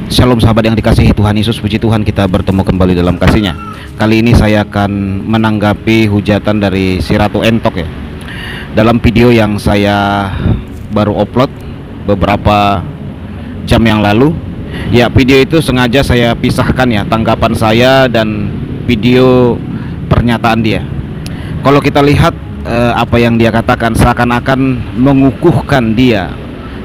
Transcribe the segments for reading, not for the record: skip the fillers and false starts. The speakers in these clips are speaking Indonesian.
Shalom sahabat yang dikasihi Tuhan Yesus, puji Tuhan kita bertemu kembali dalam kasih-Nya. Kali ini saya akan menanggapi hujatan dari si Ratu Entok ya. Dalam video yang saya baru upload beberapa jam yang lalu. Ya, video itu sengaja saya pisahkan ya, tanggapan saya dan video pernyataan dia. Kalau kita lihat apa yang dia katakan seakan-akan mengukuhkan dia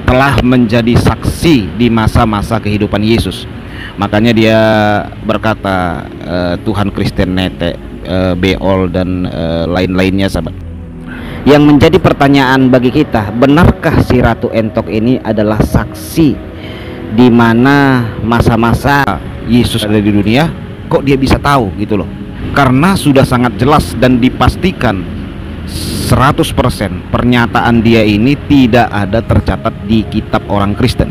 telah menjadi saksi di masa-masa kehidupan Yesus. Makanya dia berkata Tuhan Kristen Nete, Beol dan lain-lainnya sahabat. Yang menjadi pertanyaan bagi kita, benarkah si Ratu Entok ini adalah saksi di mana masa-masa Yesus ada di dunia? Kok dia bisa tahu gitu loh? Karena sudah sangat jelas dan dipastikan 100% pernyataan dia ini tidak ada tercatat di kitab orang Kristen.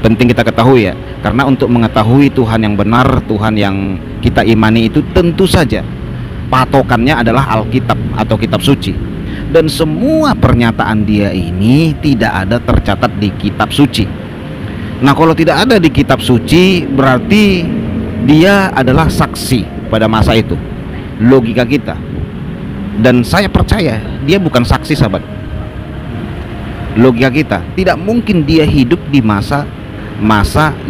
Penting kita ketahui ya, karena untuk mengetahui Tuhan yang benar, Tuhan yang kita imani itu tentu saja patokannya adalah Alkitab atau kitab suci. Dan semua pernyataan dia ini tidak ada tercatat di kitab suci. Nah, kalau tidak ada di kitab suci berarti dia adalah saksi pada masa itu. Logika kita. Dan saya percaya dia bukan saksi sahabat. Logika kita, tidak mungkin dia hidup di masa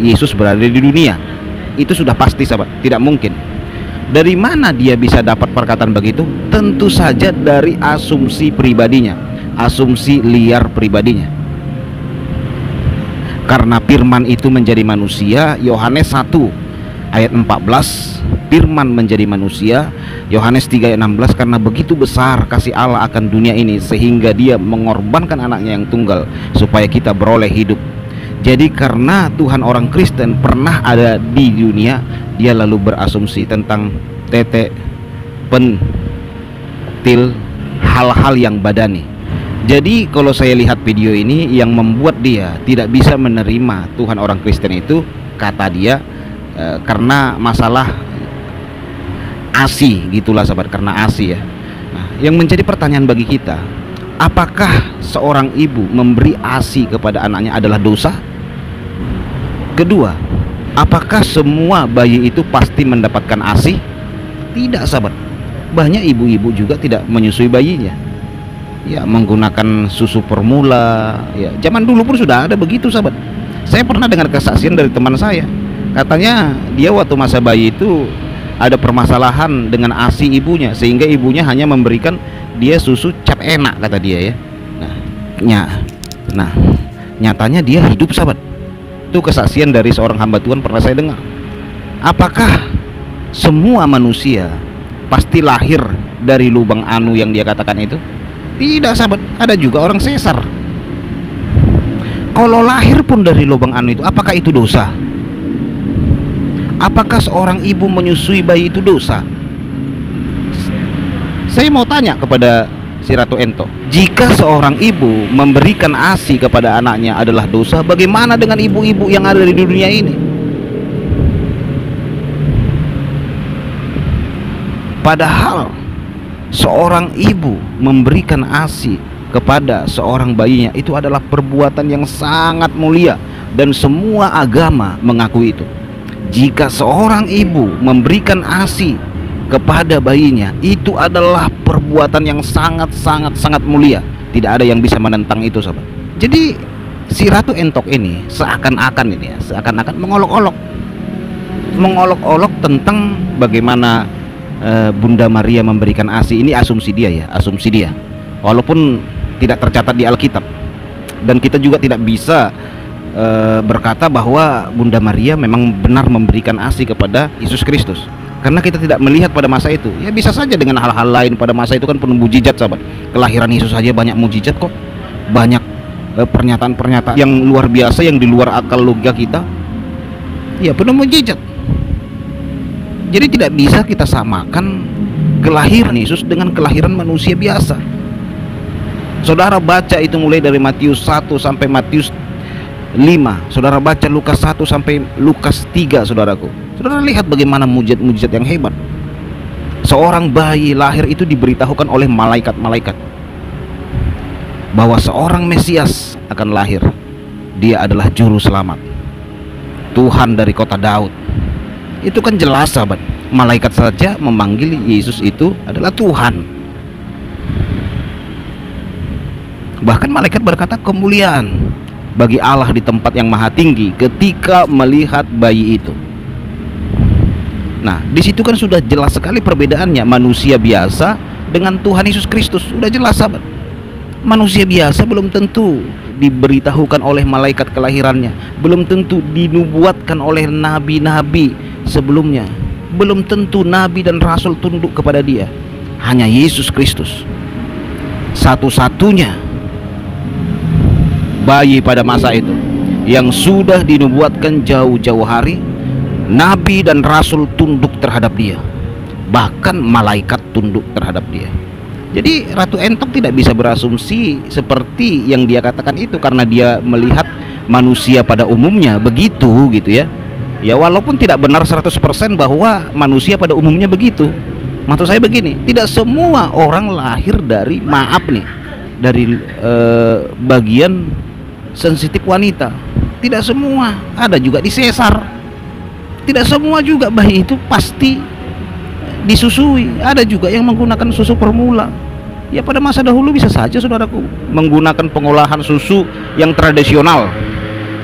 Yesus berada di dunia. Itu sudah pasti sahabat, tidak mungkin. Dari mana dia bisa dapat perkataan begitu? Tentu saja dari asumsi pribadinya, asumsi liar pribadinya. Karena firman itu menjadi manusia, Yohanes 1 ayat 14, firman menjadi manusia. Yohanes 3 ayat 16, karena begitu besar kasih Allah akan dunia ini sehingga dia mengorbankan anaknya yang tunggal supaya kita beroleh hidup. Jadi karena Tuhan orang Kristen pernah ada di dunia, dia lalu berasumsi tentang pentil hal-hal yang badani. Jadi kalau saya lihat video ini, yang membuat dia tidak bisa menerima Tuhan orang Kristen itu, kata dia karena masalah ASI gitulah sahabat, karena ASI ya. Nah, yang menjadi pertanyaan bagi kita, apakah seorang ibu memberi ASI kepada anaknya adalah dosa? Kedua, apakah semua bayi itu pasti mendapatkan ASI? Tidak sahabat. Banyak ibu-ibu juga tidak menyusui bayinya. Ya, menggunakan susu formula. Ya, zaman dulu pun sudah ada begitu sahabat. Saya pernah dengar kesaksian dari teman saya. Katanya dia waktu masa bayi itu ada permasalahan dengan ASI ibunya, sehingga ibunya hanya memberikan dia susu cap enak kata dia ya. Nah, nyatanya dia hidup sahabat. Itu kesaksian dari seorang hamba Tuhan pernah saya dengar. Apakah semua manusia pasti lahir dari lubang anu yang dia katakan itu? Tidak sahabat, ada juga orang sesar. Kalau lahir pun dari lubang anu itu, apakah itu dosa? Apakah seorang ibu menyusui bayi itu dosa? Saya mau tanya kepada si Ratu Entok, jika seorang ibu memberikan ASI kepada anaknya adalah dosa, bagaimana dengan ibu-ibu yang ada di dunia ini? Padahal seorang ibu memberikan ASI kepada seorang bayinya itu adalah perbuatan yang sangat mulia, dan semua agama mengakui itu. Jika seorang ibu memberikan ASI kepada bayinya, itu adalah perbuatan yang sangat mulia. Tidak ada yang bisa menentang itu sahabat. Jadi si Ratu Entok ini seakan-akan mengolok-olok tentang bagaimana Bunda Maria memberikan ASI. Ini asumsi dia ya, asumsi dia. Walaupun tidak tercatat di Alkitab. Dan kita juga tidak bisa berkata bahwa Bunda Maria memang benar memberikan ASI kepada Yesus Kristus, karena kita tidak melihat pada masa itu. Ya bisa saja dengan hal-hal lain, pada masa itu kan penuh mujizat sahabat. Kelahiran Yesus saja banyak mujizat kok, banyak pernyataan-pernyataan yang luar biasa yang di luar akal logika kita. Ya penuh mujizat. Jadi tidak bisa kita samakan kelahiran Yesus dengan kelahiran manusia biasa. Saudara baca itu mulai dari Matius 1 sampai Matius 5, saudara baca Lukas 1 sampai Lukas 3 saudaraku. Saudara lihat bagaimana mujizat-mujizat yang hebat. Seorang bayi lahir itu diberitahukan oleh malaikat-malaikat bahwa seorang Mesias akan lahir. Dia adalah juru selamat. Tuhan dari kota Daud. Itu kan jelas sahabat, malaikat saja memanggil Yesus itu adalah Tuhan. Bahkan malaikat berkata kemuliaan bagi Allah di tempat yang maha tinggi ketika melihat bayi itu. Nah, di situ kan sudah jelas sekali perbedaannya manusia biasa dengan Tuhan Yesus Kristus. Sudah jelas sahabat. Manusia biasa belum tentu diberitahukan oleh malaikat kelahirannya, belum tentu dinubuatkan oleh nabi-nabi sebelumnya, belum tentu nabi dan rasul tunduk kepada dia. Hanya Yesus Kristus satu-satunya bayi pada masa itu yang sudah dinubuatkan jauh-jauh hari. Nabi dan rasul tunduk terhadap dia, bahkan malaikat tunduk terhadap dia. Jadi Ratu Entok tidak bisa berasumsi seperti yang dia katakan itu, karena dia melihat manusia pada umumnya begitu gitu ya. Ya walaupun tidak benar 100% bahwa manusia pada umumnya begitu. Maksud saya begini, tidak semua orang lahir dari, maaf nih, dari bagian sensitif wanita. Tidak semua, ada juga disesar. Tidak semua juga bayi itu pasti disusui. Ada juga yang menggunakan susu formula. Ya pada masa dahulu bisa saja saudaraku menggunakan pengolahan susu yang tradisional.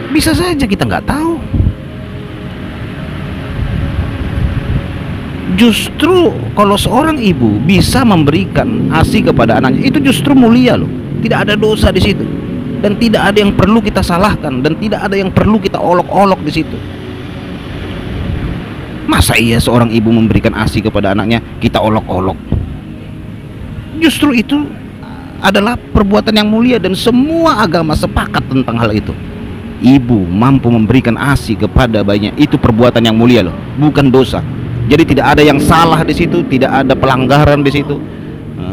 Bisa saja, kita nggak tahu. Justru kalau seorang ibu bisa memberikan ASI kepada anaknya, itu justru mulia loh. Tidak ada dosa di situ, dan tidak ada yang perlu kita salahkan, dan tidak ada yang perlu kita olok-olok di situ. Masa iya seorang ibu memberikan ASI kepada anaknya kita olok-olok? Justru itu adalah perbuatan yang mulia, dan semua agama sepakat tentang hal itu. Ibu mampu memberikan ASI kepada bayinya, itu perbuatan yang mulia loh, bukan dosa. Jadi tidak ada yang salah di situ, tidak ada pelanggaran di situ,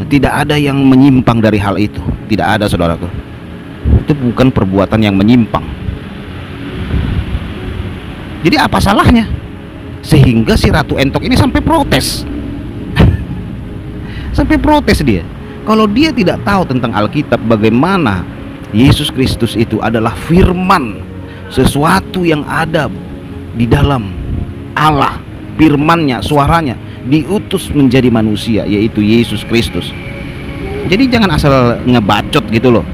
tidak ada yang menyimpang dari hal itu. Tidak ada saudaraku. Itu bukan perbuatan yang menyimpang. Jadi apa salahnya? Sehingga si Ratu Entok ini sampai protes. Sampai protes dia. Kalau dia tidak tahu tentang Alkitab, bagaimana Yesus Kristus itu adalah firman, sesuatu yang ada di dalam Allah, firmannya, suaranya diutus menjadi manusia, yaitu Yesus Kristus. Jadi jangan asal ngebacot gitu loh.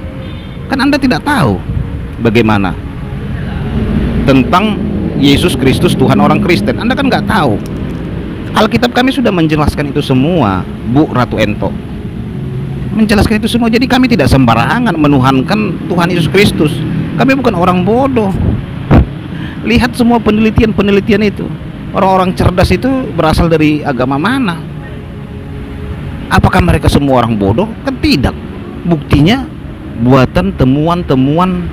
Kan Anda tidak tahu bagaimana tentang Yesus Kristus Tuhan orang Kristen. Anda kan nggak tahu. Alkitab kami sudah menjelaskan itu semua, Bu Ratu Entok. Menjelaskan itu semua. Jadi kami tidak sembarangan menuhankan Tuhan Yesus Kristus. Kami bukan orang bodoh. Lihat semua penelitian-penelitian itu. Orang-orang cerdas itu berasal dari agama mana? Apakah mereka semua orang bodoh? Kan tidak. Buktinya buatan temuan-temuan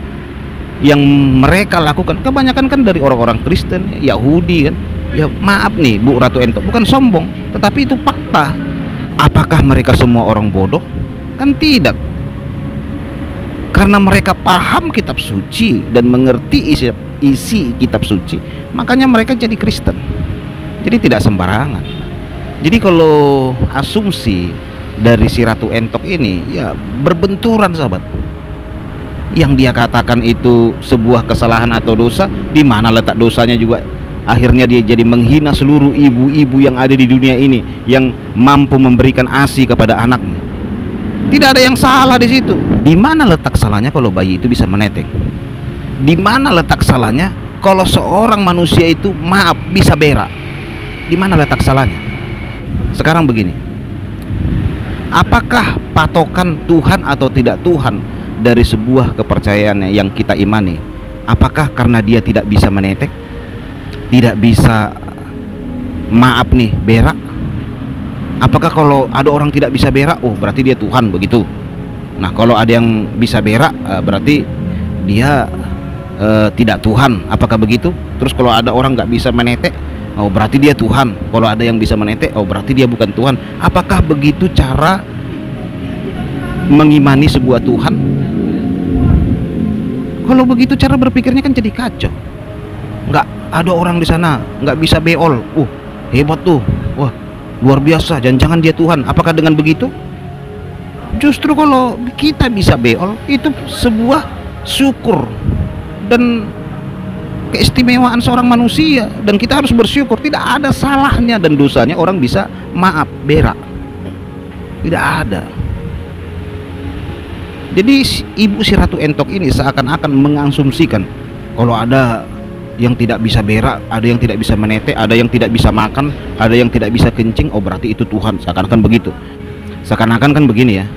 yang mereka lakukan kebanyakan kan dari orang-orang Kristen, Yahudi kan. Ya maaf nih Bu Ratu Entok, bukan sombong, tetapi itu fakta. Apakah mereka semua orang bodoh? Kan tidak. Karena mereka paham kitab suci dan mengerti isi kitab suci, makanya mereka jadi Kristen. Jadi tidak sembarangan. Jadi kalau asumsi dari si Ratu Entok ini ya berbenturan sahabat. Yang dia katakan itu sebuah kesalahan atau dosa, di mana letak dosanya juga? Akhirnya dia jadi menghina seluruh ibu-ibu yang ada di dunia ini yang mampu memberikan ASI kepada anaknya. Tidak ada yang salah di situ. Di mana letak salahnya kalau bayi itu bisa menetek? Di mana letak salahnya kalau seorang manusia itu maaf bisa berak? Di mana letak salahnya? Sekarang begini, apakah patokan Tuhan atau tidak Tuhan dari sebuah kepercayaan yang kita imani? Apakah karena dia tidak bisa menetek, tidak bisa maaf nih berak? Apakah kalau ada orang tidak bisa berak, oh berarti dia Tuhan begitu? Nah kalau ada yang bisa berak berarti dia tidak Tuhan, apakah begitu? Terus kalau ada orang nggak bisa menetek, oh berarti dia Tuhan. Kalau ada yang bisa menetek, oh berarti dia bukan Tuhan. Apakah begitu cara mengimani sebuah Tuhan? Kalau begitu cara berpikirnya kan jadi kacau. Nggak ada orang di sana nggak bisa beol, hebat tuh, wah luar biasa, jangan-jangan dia Tuhan. Apakah dengan begitu? Justru kalau kita bisa beol itu sebuah syukur dan keistimewaan seorang manusia, dan kita harus bersyukur. Tidak ada salahnya dan dosanya orang bisa maaf berak, tidak ada. Jadi ibu si Ratu Entok ini seakan-akan mengasumsikan kalau ada yang tidak bisa berak, ada yang tidak bisa menetek, ada yang tidak bisa makan, ada yang tidak bisa kencing, oh berarti itu Tuhan. Seakan-akan begitu. Seakan-akan kan begini ya,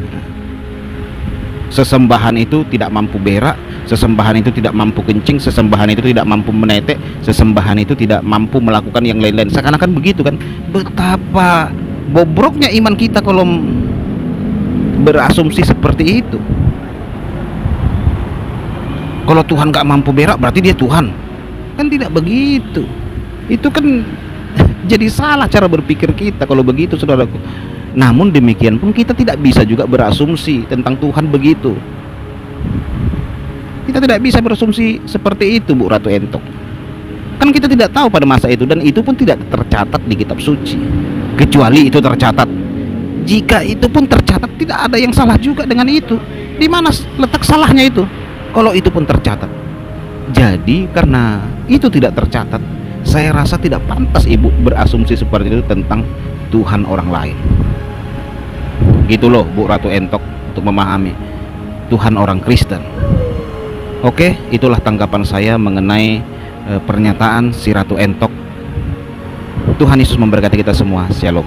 sesembahan itu tidak mampu berak, sesembahan itu tidak mampu kencing, sesembahan itu tidak mampu menetek, sesembahan itu tidak mampu melakukan yang lain-lain. Seakan-akan begitu kan. Betapa bobroknya iman kita kalau berasumsi seperti itu. Kalau Tuhan gak mampu berak berarti dia Tuhan, kan tidak begitu. Itu kan jadi salah cara berpikir kita kalau begitu, saudaraku. Namun demikian pun kita tidak bisa juga berasumsi tentang Tuhan begitu. Kita tidak bisa berasumsi seperti itu, Bu Ratu Entok. Kan kita tidak tahu pada masa itu, dan itu pun tidak tercatat di kitab suci. Kecuali itu tercatat. Jika itu pun tercatat, tidak ada yang salah juga dengan itu. Di mana letak salahnya itu? Kalau itu pun tercatat. Jadi karena itu tidak tercatat, saya rasa tidak pantas ibu berasumsi seperti itu tentang Tuhan orang lain. Gitu loh Bu Ratu Entok, untuk memahami Tuhan orang Kristen. Oke, itulah tanggapan saya mengenai pernyataan si Ratu Entok. Tuhan Yesus memberkati kita semua. Shalom.